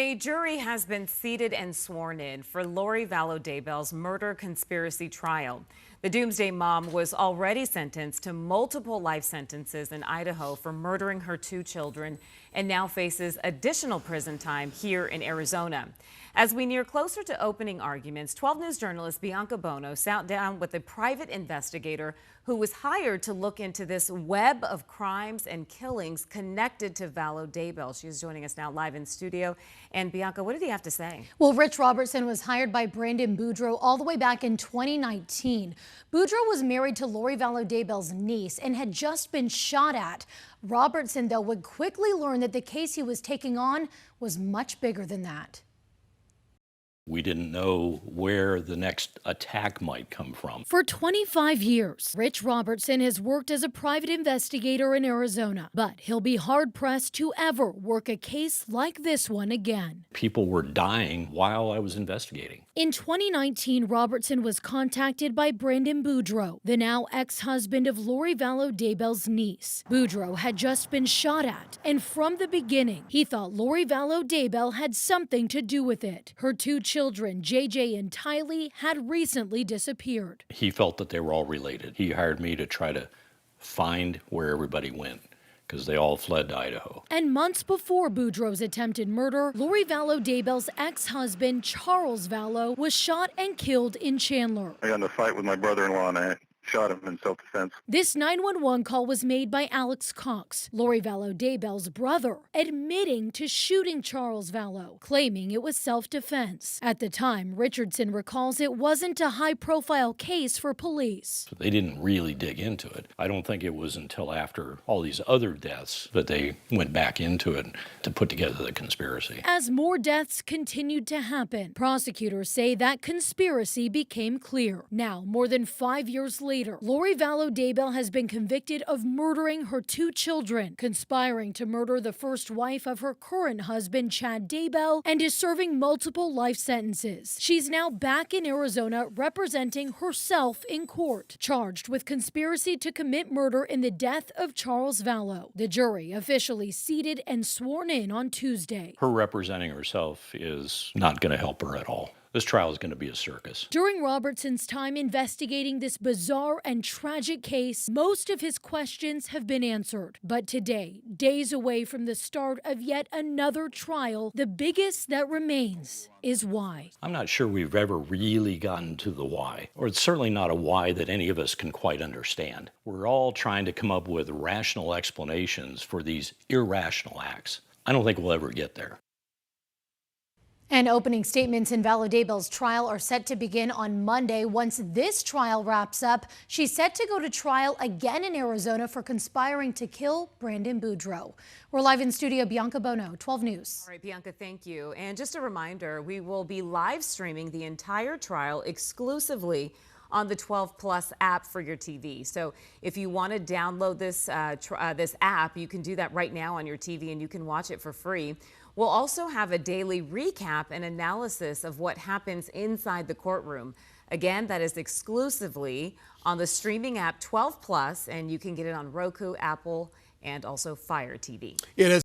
A jury has been seated and sworn in for Lori Vallow Daybell's murder conspiracy trial. The Doomsday Mom was already sentenced to multiple life sentences in Idaho for murdering her two children and now faces additional prison time here in Arizona. As we near closer to opening arguments, 12 News journalist Bianca Bono sat down with a private investigator who was hired to look into this web of crimes and killings connected to Vallow Daybell. She is joining us now live in studio. And Bianca, what did he have to say? Well, Rich Robertson was hired by Brandon Boudreaux all the way back in 2019. Boudreaux was married to Lori Vallow Daybell's niece and had just been shot at. Robertson, though, would quickly learn that the case he was taking on was much bigger than that. We didn't know where the next attack might come from. For 25 years, Rich Robertson has worked as a private investigator in Arizona, but he'll be hard-pressed to ever work a case like this one again. People were dying while I was investigating. In 2019, Robertson was contacted by Brandon Boudreaux, the now ex-husband of Lori Vallow Daybell's niece. Boudreaux had just been shot at, and from the beginning, he thought Lori Vallow Daybell had something to do with it. Her two children, JJ and Tylee, had recently disappeared. He felt that they were all related. He hired me to try to find where everybody went, because they all fled to Idaho. And months before Boudreaux's attempted murder, Lori Vallow Daybell's ex-husband, Charles Vallow, was shot and killed in Chandler. I got in a fight with my brother-in-law and I shot him in self-defense. This 911 call was made by Alex Cox, Lori Vallow Daybell's brother, admitting to shooting Charles Vallow, claiming it was self-defense. At the time, Richardson recalls it wasn't a high-profile case for police. They didn't really dig into it. I don't think it was until after all these other deaths that they went back into it to put together the conspiracy. As more deaths continued to happen, prosecutors say that conspiracy became clear. Now, more than 5 years later, Lori Vallow Daybell has been convicted of murdering her two children, conspiring to murder the first wife of her current husband, Chad Daybell, and is serving multiple life sentences. She's now back in Arizona representing herself in court, charged with conspiracy to commit murder in the death of Charles Vallow. The jury officially seated and sworn in on Tuesday. Her representing herself is not going to help her at all. This trial is going to be a circus. During Robertson's time investigating this bizarre and tragic case, most of his questions have been answered. But today, days away from the start of yet another trial, the biggest that remains is why. I'm not sure we've ever really gotten to the why, or it's certainly not a why that any of us can quite understand. We're all trying to come up with rational explanations for these irrational acts. I don't think we'll ever get there. And opening statements in Vallow Daybell's trial are set to begin on Monday. Once this trial wraps up, she's set to go to trial again in Arizona for conspiring to kill Brandon Boudreaux. We're live in studio, Bianca Bono, 12 News. All right, Bianca, thank you. And just a reminder, we will be live streaming the entire trial exclusively on the 12 Plus app for your TV. So if you want to download this app, you can do that right now on your TV and you can watch it for free. We'll also have a daily recap and analysis of what happens inside the courtroom. Again, that is exclusively on the streaming app 12 Plus, and you can get it on Roku, Apple, and also Fire TV. It is